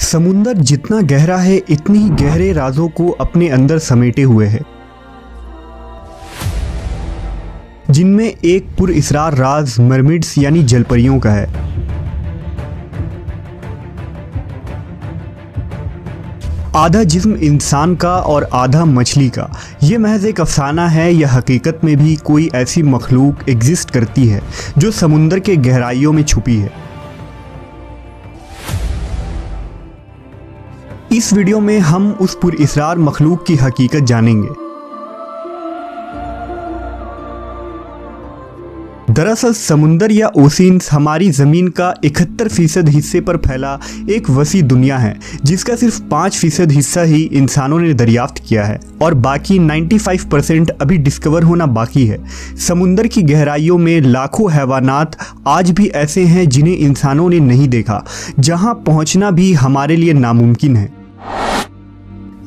समुंदर जितना गहरा है इतनी ही गहरे राजों को अपने अंदर समेटे हुए है, जिनमें एक पुरअसरार राज मरमिड्स यानी जलपरियों का है। आधा जिस्म इंसान का और आधा मछली का। ये महज एक अफसाना है या हकीकत में भी कोई ऐसी मखलूक एग्जिस्ट करती है जो समुंदर के गहराइयों में छुपी है। इस वीडियो में हम उस पुरअसरार मखलूक की हकीकत जानेंगे। दरअसल समुंदर या ओशियंस हमारी ज़मीन का 71% हिस्से पर फैला एक वसी दुनिया है, जिसका सिर्फ 5% हिस्सा ही इंसानों ने दरियाफ्त किया है और बाकी 95% अभी डिस्कवर होना बाकी है। समुंदर की गहराइयों में लाखों हैवानात आज भी ऐसे हैं जिन्हें इंसानों ने नहीं देखा, जहां पहुंचना भी हमारे लिए नामुमकिन है।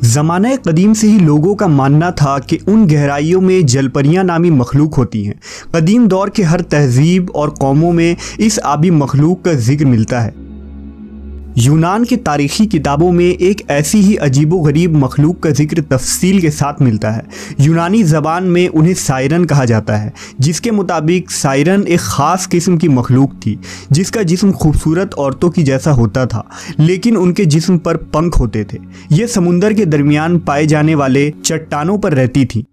ज़माने कदीम से ही लोगों का मानना था कि उन गहराइयों में जलपरियां नामी मखलूक होती हैं। कदीम दौर के हर तहजीब और कौमों में इस आबी मखलूक का जिक्र मिलता है। यूनान की तारीखी किताबों में एक ऐसी ही अजीबोगरीब मखलूक का जिक्र तफसील के साथ मिलता है। यूनानी ज़बान में उन्हें सायरन कहा जाता है, जिसके मुताबिक सायरन एक ख़ास किस्म की मखलूक थी जिसका जिस्म खूबसूरत औरतों की जैसा होता था, लेकिन उनके जिस्म पर पंख होते थे। ये समुंदर के दरमियान पाए जाने वाले चट्टानों पर रहती थी।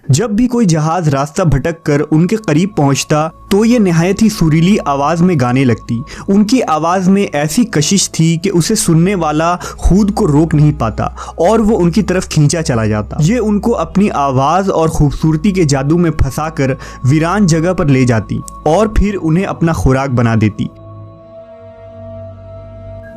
जब भी कोई जहाज रास्ता भटक कर उनके करीब पहुंचता तो ये नहायत ही सुरीली आवाज़ में गाने लगती। उनकी आवाज़ में ऐसी कशिश थी कि उसे सुनने वाला खुद को रोक नहीं पाता और वो उनकी तरफ खींचा चला जाता। ये उनको अपनी आवाज़ और खूबसूरती के जादू में फंसाकर वीरान जगह पर ले जाती और फिर उन्हें अपना खुराक बना देती।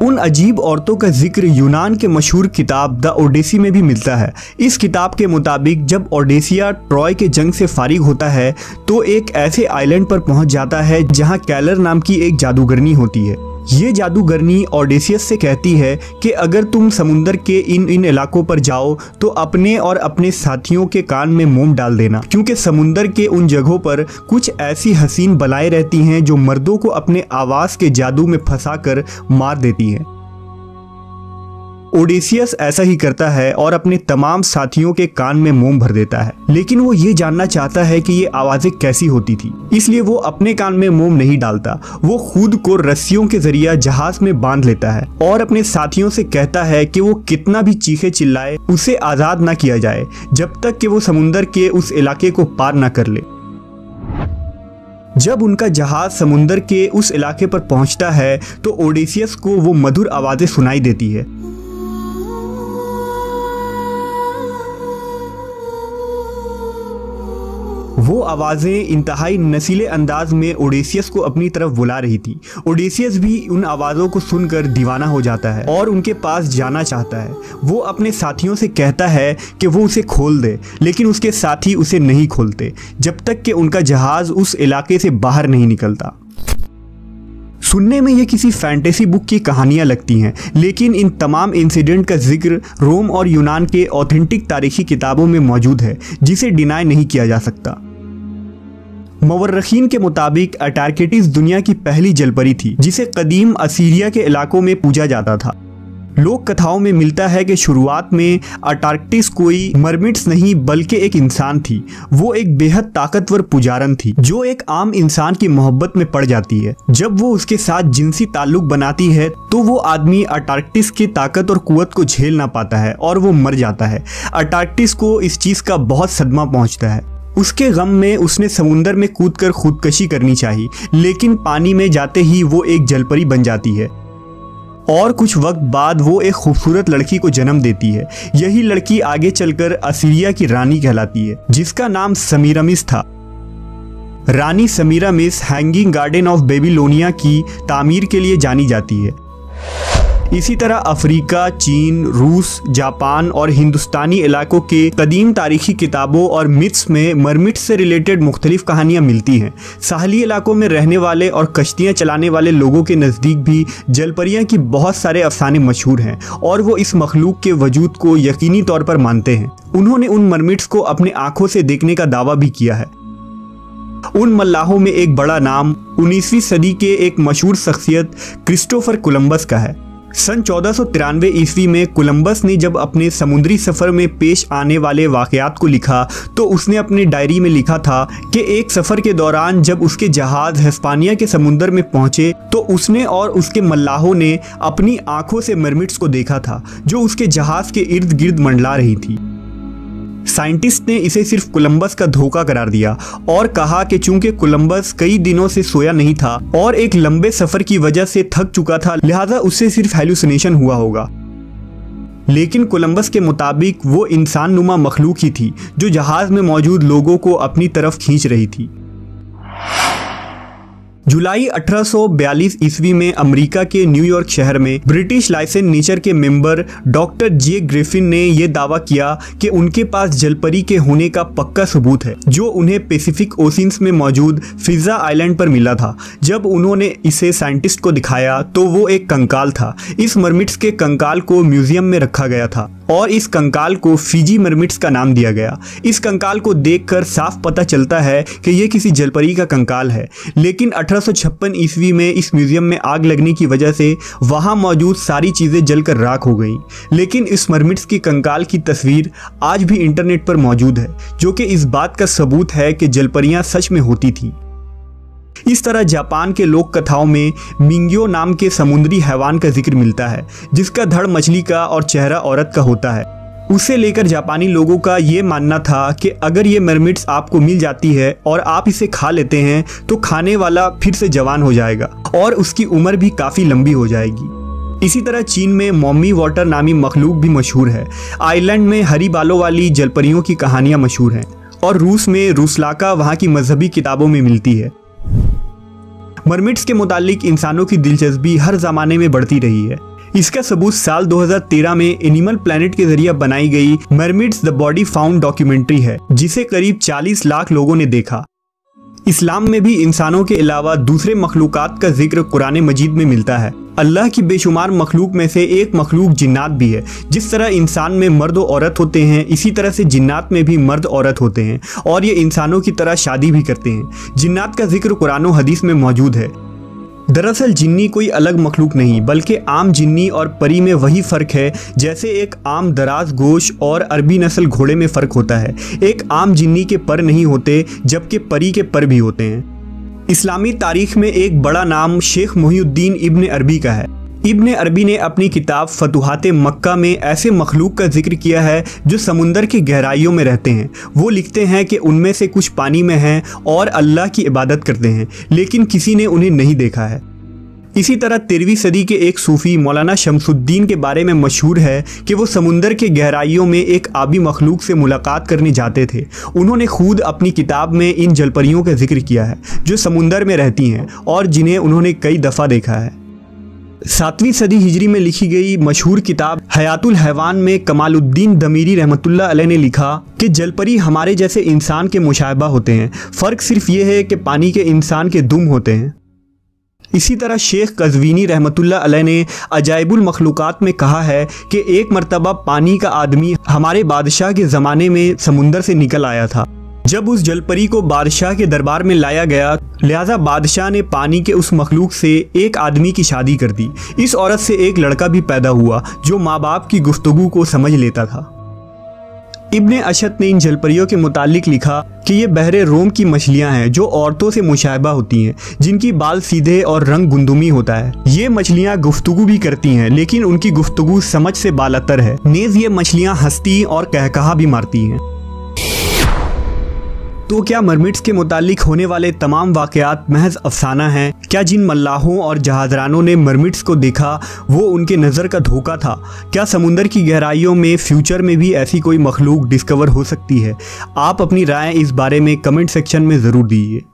उन अजीब औरतों का जिक्र यूनान के मशहूर किताब द ओडेसी में भी मिलता है। इस किताब के मुताबिक जब ओडेसिया ट्रॉय के जंग से फारिग होता है तो एक ऐसे आइलैंड पर पहुंच जाता है जहां कैलर नाम की एक जादूगरनी होती है। ये जादूगरनी ओडेसियस से कहती है कि अगर तुम समुंदर के इन इलाकों पर जाओ तो अपने और अपने साथियों के कान में मोम डाल देना, क्योंकि समुंदर के उन जगहों पर कुछ ऐसी हसीन बलाएं रहती हैं जो मर्दों को अपने आवाज़ के जादू में फंसाकर मार देती हैं। ओडेसियस ऐसा ही करता है और अपने तमाम साथियों के कान में मोम भर देता है, लेकिन वो ये जानना चाहता है कि ये आवाज़ें कैसी होती थी, इसलिए वो अपने कान में मोम नहीं डालता। वो खुद को रस्सियों के जरिए जहाज में बांध लेता है और अपने साथियों से कहता है कि वो कितना भी चीखे चिल्लाए उसे आज़ाद ना किया जाए जब तक कि वो समुंदर के उस इलाके को पार ना कर ले। जब उनका जहाज समुंदर के उस इलाके पर पहुंचता है तो ओडेसियस को वो मधुर आवाज़ें सुनाई देती है। वो आवाज़ें इंतहाई नशीले अंदाज में ओडेसियस को अपनी तरफ बुला रही थी। ओडेसियस भी उन आवाज़ों को सुनकर दीवाना हो जाता है और उनके पास जाना चाहता है। वो अपने साथियों से कहता है कि वो उसे खोल दे, लेकिन उसके साथी उसे नहीं खोलते जब तक कि उनका जहाज़ उस इलाके से बाहर नहीं निकलता। सुनने में ये किसी फैंटेसी बुक की कहानियाँ लगती हैं, लेकिन इन तमाम इंसिडेंट का जिक्र रोम और यूनान के ऑथेंटिक तारीखी किताबों में मौजूद है, जिसे डिनाई नहीं किया जा सकता। मवर्रखीन के मुताबिक अटार्किटिस दुनिया की पहली जलपरी थी, जिसे कदीम असीरिया के इलाकों में पूजा जाता था। लोक कथाओं में मिलता है कि शुरुआत में अटार्किटिस कोई मरमिड्स नहीं बल्कि एक इंसान थी। वो एक बेहद ताकतवर पुजारन थी जो एक आम इंसान की मोहब्बत में पड़ जाती है। जब वो उसके साथ जिनसी ताल्लुक बनाती है तो वो आदमी अटार्किटिस की ताकत और कुव्वत को झेल ना पाता है और वो मर जाता है। अटार्किटिस को इस चीज़ का बहुत सदमा पहुंचता है। उसके गम में उसने समुंदर में कूदकर खुदकशी करनी चाहिए, लेकिन पानी में जाते ही वो एक जलपरी बन जाती है और कुछ वक्त बाद वो एक खूबसूरत लड़की को जन्म देती है। यही लड़की आगे चलकर असीरिया की रानी कहलाती है, जिसका नाम सेमीरामिस था। रानी सेमीरामिस हैंगिंग गार्डन ऑफ बेबीलोनिया की तामीर के लिए जानी जाती है। इसी तरह अफ्रीका, चीन, रूस, जापान और हिंदुस्तानी इलाकों के कदीम तारीखी किताबों और मिथ्स में मरमिड्स से रिलेटेड मुख्तलिफ कहानियाँ मिलती हैं। साहली इलाकों में रहने वाले और कश्तियाँ चलाने वाले लोगों के नज़दीक भी जलपरियाँ की बहुत सारे अफसाने मशहूर हैं और वो इस मखलूक के वजूद को यकीनी तौर पर मानते हैं। उन्होंने उन मरमिड्स को अपने आँखों से देखने का दावा भी किया है। उन मल्लाहों में एक बड़ा नाम 19वीं सदी के एक मशहूर शख्सियत क्रिस्टोफर कोलंबस का है। सन 1493 ईस्वी में कोलंबस ने जब अपने समुद्री सफ़र में पेश आने वाले वाक़यात को लिखा तो उसने अपनी डायरी में लिखा था कि एक सफ़र के दौरान जब उसके जहाज़ हिस्पानिया के समुंदर में पहुंचे तो उसने और उसके मल्लाहों ने अपनी आंखों से मरमिड्स को देखा था जो उसके जहाज़ के इर्द गिर्द मंडला रही थी। साइंटिस्ट ने इसे सिर्फ कोलंबस का धोखा करार दिया और कहा कि चूंकि कोलंबस कई दिनों से सोया नहीं था और एक लंबे सफर की वजह से थक चुका था, लिहाजा उससे सिर्फ हेलुसिनेशन हुआ होगा। लेकिन कोलंबस के मुताबिक वो इंसान नुमा मखलूक ही थी जो जहाज में मौजूद लोगों को अपनी तरफ खींच रही थी। जुलाई 1842 ईस्वी में अमेरिका के न्यूयॉर्क शहर में ब्रिटिश लाइसेंस नेचर के मेंबर डॉक्टर जे ग्रिफिन ने यह दावा किया कि उनके पास जलपरी के होने का पक्का सबूत है जो उन्हें पैसिफिक ओशियंस में मौजूद फिजा आइलैंड पर मिला था। जब उन्होंने इसे साइंटिस्ट को दिखाया तो वो एक कंकाल था। इस मरमिड्स के कंकाल को म्यूजियम में रखा गया था और इस कंकाल को फिजी मरमिड्स का नाम दिया गया। इस कंकाल को देखकर साफ पता चलता है कि यह किसी जलपरी का कंकाल है, लेकिन 1856 ईस्वी में इस म्यूजियम में आग लगने की वजह से वहां मौजूद सारी चीज़ें जलकर राख हो गईं। लेकिन इस मरमिड्स की कंकाल की तस्वीर आज भी इंटरनेट पर मौजूद है, जो कि इस बात का सबूत है कि जलपरियां सच में होती थी। इस तरह जापान के लोक कथाओं में मिंग्यो नाम के समुद्री हैवान का जिक्र मिलता है जिसका धड़ मछली का और चेहरा औरत का होता है। उसे लेकर जापानी लोगों का ये मानना था कि अगर ये मरमिड्स आपको मिल जाती है और आप इसे खा लेते हैं तो खाने वाला फिर से जवान हो जाएगा और उसकी उम्र भी काफ़ी लंबी हो जाएगी। इसी तरह चीन में मॉमी वाटर नामी मखलूक भी मशहूर है। आयरलैंड में हरी बालों वाली जलपरियों की कहानियाँ मशहूर हैं और रूस में रूसलाका वहाँ की मजहबी किताबों में मिलती है। मरमिड्स के मुतालिक इंसानों की दिलचस्पी हर ज़माने में बढ़ती रही है। इसका सबूत साल 2013 में एनिमल प्लैनेट के जरिए बनाई गई मरमिड्स द बॉडी फाउंड डॉक्यूमेंट्री है जिसे करीब 40 लाख लोगों ने देखा। इस्लाम में भी इंसानों के अलावा दूसरे मखलूकात का जिक्र कुरान मजीद में मिलता है। अल्लाह की बेशुमार मखलूक में से एक मखलूक जिन्नात भी है। जिस तरह इंसान में मर्द और औरत होते हैं, इसी तरह से जिन्नात में भी मर्द औरत होते हैं और ये इंसानों की तरह शादी भी करते हैं। जिन्नात का जिक्र कुरान और हदीस में मौजूद है। दरअसल जिन्नी कोई अलग मखलूक नहीं बल्कि आम जिन्नी और परी में वही फ़र्क है जैसे एक आम दराज गोश और अरबी नस्ल घोड़े में फ़र्क होता है। एक आम जिन्नी के पर नहीं होते जबकि परी के पर भी होते हैं। इस्लामी तारीख में एक बड़ा नाम शेख मोहिउद्दीन इब्न अरबी का है। इब्न अरबी ने अपनी किताब फतुहाते मक्का में ऐसे मखलूक का जिक्र किया है जो समुंदर की गहराइयों में रहते हैं। वो लिखते हैं कि उनमें से कुछ पानी में हैं और अल्लाह की इबादत करते हैं, लेकिन किसी ने उन्हें नहीं देखा है। इसी तरह 13वीं सदी के एक सूफ़ी मौलाना शमसुद्दीन के बारे में मशहूर है कि वो समुंदर के गहराइयों में एक आबी मखलूक से मुलाकात करने जाते थे। उन्होंने खुद अपनी किताब में इन जलपरियों का जिक्र किया है जो समुंदर में रहती हैं और जिन्हें उन्होंने कई दफ़ा देखा है। 7वीं सदी हिजरी में लिखी गई मशहूर किताब हयातुल हैवान में कमालुद्दीन दमीरी रहमतुल्लाह अलैह ने लिखा कि जलपरी हमारे जैसे इंसान के मुशाबा होते हैं, फ़र्क सिर्फ ये है कि पानी के इंसान के दुम होते हैं। इसी तरह शेख कज़वीनी रहमतुल्लाह अलैह ने अजाइबुल मखलूकात में कहा है कि एक मरतबा पानी का आदमी हमारे बादशाह के ज़माने में समुंदर से निकल आया था। जब उस जलपरी को बादशाह के दरबार में लाया गया, लिहाजा बादशाह ने पानी के उस मखलूक से एक आदमी की शादी कर दी। इस औरत से एक लड़का भी पैदा हुआ जो माँ बाप की गुफ्तगू को समझ लेता था। इब्ने अशत ने इन जलपरियों के मुतालिक लिखा कि ये बहरे रोम की मछलियां हैं जो औरतों से मुशाबा होती हैं, जिनकी बाल सीधे और रंग गुंदुमी होता है। ये मछलियां गुफ्तगू भी करती हैं, लेकिन उनकी गुफ्तगू समझ से बालतर है। नेज़ ये मछलियां हंसती और कहकहा भी मारती हैं। तो क्या मरमिड्स के मुतालिक होने वाले तमाम वाक़यात महज अफसाना हैं? क्या जिन मल्लाहों और जहाज़रानों ने मरमिड्स को देखा वो उनके नज़र का धोखा था? क्या समुंदर की गहराइयों में फ्यूचर में भी ऐसी कोई मखलूक डिस्कवर हो सकती है? आप अपनी राय इस बारे में कमेंट सेक्शन में ज़रूर दीजिए।